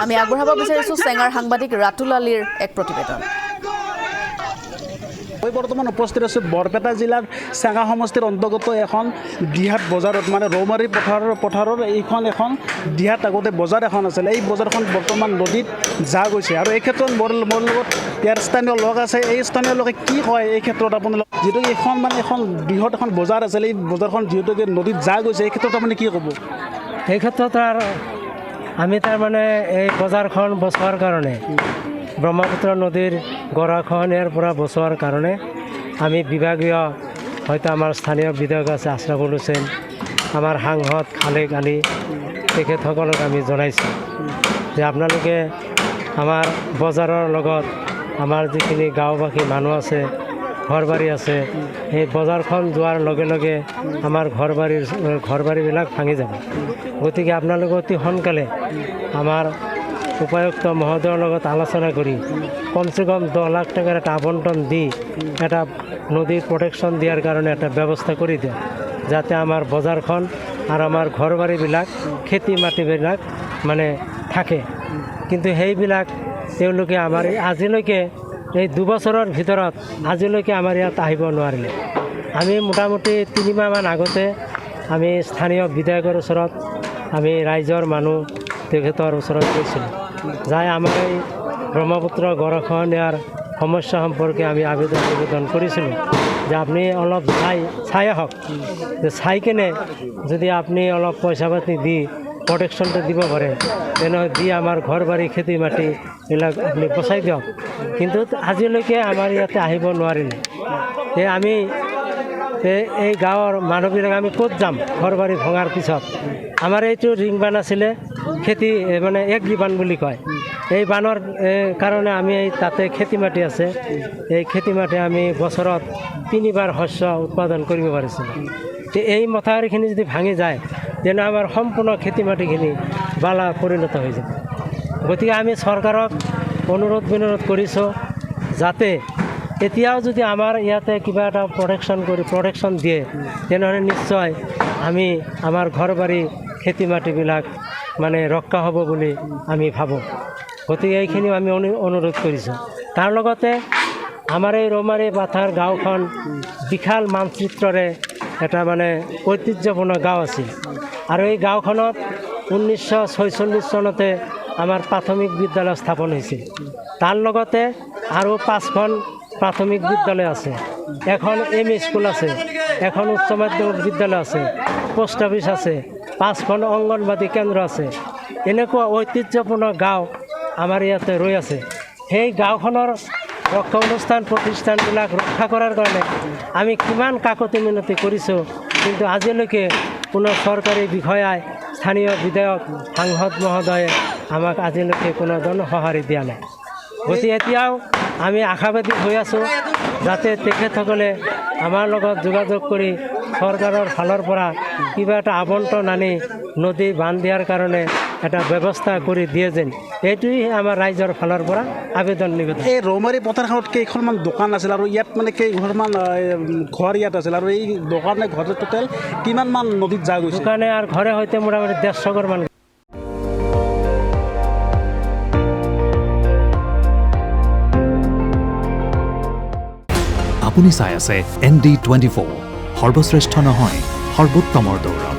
আমি আগবঢ়াব বিচাৰিছো চেঙাৰ সাংবাদিক ৰাতুল আলীৰ এক প্ৰতিবেদন। মই বৰ্তমান উপস্থিত আছোঁ বৰপেটা জিলাৰ চেঙা সমষ্টিৰ অন্তৰ্গত এখন দিহাত বজাৰত, মানে ৰৌমাৰী পথাৰৰ এইখন এখন দিহাত আগতে বজাৰ এখন আছিলে। এই বজাৰখন বৰ্তমান নদীত যা গৈছে আৰু এই ক্ষেত্ৰত মোৰ লগত ইয়াৰ স্থানীয় লোক আছে। এই স্থানীয় লোকে কি কয় এই ক্ষেত্ৰত আপোনালোক, যিহেতু এইখন মানে এখন বৃহৎ এখন বজাৰ আছিলে, এই বজাৰখন যিহেতুকে নদীত যা গৈছে, এই ক্ষেত্ৰত আপুনি কি ক'ব? এই ক্ষেত্ৰত আমি তাৰমানে এই বজাৰখন বচোৱাৰ কাৰণে ব্ৰহ্মপুত্ৰ নদীৰ গৰাখহনীয়াৰ পৰা বচোৱাৰ কাৰণে আমি বিভাগীয় হয়তো আমাৰ স্থানীয় বিধায়ক আছে আশৰাফুল হুছেইন, আমাৰ সাংসদ 𝐒𝐇𝐀𝐑𝐄 তেখেতসকলক আমি জনাইছোঁ যে আপোনালোকে আমাৰ বজাৰৰ লগত আমাৰ যিখিনি গাঁওবাসী মানুহ আছে, ঘৰ বাৰী আছে, এই বজাৰখন যোৱাৰ লগে লগে আমাৰ ঘৰ বাৰীবিলাক ভাঙি যাব। গতিকে আপোনালোকে অতি সোনকালে আমাৰ উপায়ুক্ত মহোদয়ৰ লগত আলোচনা কৰি কমচে কম 10 লাখ টাকাৰ এটা আবণ্টন দি এটা নদীৰ প্ৰটেকশ্যন দিয়াৰ কাৰণে এটা ব্যৱস্থা কৰি দিয়ে, যাতে আমাৰ বজাৰখন আৰু আমাৰ ঘৰ বাৰীবিলাক খেতি মাটিবিলাক মানে থাকে। কিন্তু সেইবিলাক তেওঁলোকে আমাৰ আজিলৈকে এই 2 বছৰৰ ভিতৰত আজিলৈকে আমাৰ ইয়াত আহিব নোৱাৰিলে। আমি মোটামুটি 3 মাহমান আগতে আমি স্থানীয় বিধায়কৰ ওচৰত আমি ৰাইজৰ মানুহ তেখেতৰ ওচৰত গৈছিলোঁ, যাই আমাৰ এই ব্ৰহ্মপুত্ৰ গৰাখহনীয়াৰ সমস্যা সম্পৰ্কে আমি আবেদন কৰিছিলোঁ যে আপুনি অলপ চাই আহক, যে চাই কেনে যদি আপুনি অলপ পইচা পাতি দি প্ৰটেকশ্যনটো দিব পাৰে, তেনেহ'লে দি আমাৰ ঘৰ বাৰী খেতি মাটি এইবিলাক আপুনি বচাই দিয়ক। কিন্তু আজিলৈকে আমাৰ ইয়াতে আহিব নোৱাৰিলে। আমি এই গাঁৱৰ মানুহবিলাক আমি ক'ত যাম ঘৰ বাৰী ভঙাৰ পিছত? আমাৰ এইটো ৰিং বান আছিলে, খেতি মানে 𝐒𝐔 বান বুলি কয়। এই বানৰ কাৰণে আমি তাতে খেতি মাটি আছে, এই খেতি মাটি আমি বছৰত 3 বাৰ শস্য উৎপাদন কৰিব পাৰিছিলোঁ। এই মথাউৰিখিনি যদি ভাঙি যায় তেনে আমাৰ সম্পূৰ্ণ খেতি মাটিখিনি বালা পৰিণত হৈ যাব। গতিকে আমি চৰকাৰক অনুৰোধ বিনোধ কৰিছোঁ যাতে এতিয়াও যদি আমাৰ ইয়াতে কিবা এটা প্ৰটেকশ্যন দিয়ে, তেনেহ'লে নিশ্চয় আমি আমাৰ ঘৰ বাৰী খেতি মাটিবিলাক মানে ৰক্ষা হ'ব বুলি আমি ভাবোঁ। গতিকে এইখিনিও আমি অনুৰোধ কৰিছোঁ। তাৰ লগতে আমাৰ এই ৰৌমাৰী পাথাৰ গাঁওখন বিশাল মানচিত্ৰৰে এটা মানে ঐতিহ্যপূৰ্ণ গাঁও আছিল আৰু এই গাঁওখনত 1946 চনতে আমাৰ প্ৰাথমিক বিদ্যালয় স্থাপন হৈছিল। তাৰ লগতে আৰু 5খন প্ৰাথমিক বিদ্যালয় আছে, এখন ME স্কুল আছে, এখন উচ্চ মাধ্যমিক বিদ্যালয় আছে, পোষ্ট অফিচ আছে, 5খন অংগনবাদী কেন্দ্ৰ আছে। এনেকুৱা ঐতিহ্যপূৰ্ণ গাঁও আমাৰ ইয়াতে ৰৈ আছে। সেই গাঁওখনৰ ৰক্ষা প্ৰতিষ্ঠানবিলাক ৰক্ষা কৰাৰ কাৰণে আমি কিমান কাকতি মিনতি কৰিছোঁ, কিন্তু আজিলৈকে কোনো চৰকাৰী বিষয়াই, স্থানীয় বিধায়ক, সাংসদ মহোদয়ে আমাক আজিলৈকে কোনো ধৰণৰ সঁহাৰি দিয়া নাই। গতিকে এতিয়াও আমি আশাবাদী হৈ আছোঁ যাতে তেখেতসকলে আমাৰ লগত যোগাযোগ কৰি চৰকাৰৰ ফালৰ পৰা কিবা এটা আবণ্টন আনি নদী বান্ধ দিয়াৰ কাৰণে এটা ব্যৱস্থা কৰি দিয়ে যেন, এইটোৱেই আমাৰ ৰাইজৰ ফালৰ পৰা আবেদন নিবেদন। এই ৰৌমাৰী পথাৰখনত কেইখনমান দোকান আছিল আৰু ইয়াত মানে কেইঘৰমান ঘৰ ইয়াত আছিল, আৰু এই দোকানে ঘৰে টোটেল কিমানমান নদীত যা গৈছে? দোকানে আৰু ঘৰে সৈতে মোটামুটি 150 ঘৰমান। আপুনি চাই আছে ND24, সৰ্বশ্ৰেষ্ঠ নহয় সৰ্বোত্তমৰ দৌৰ।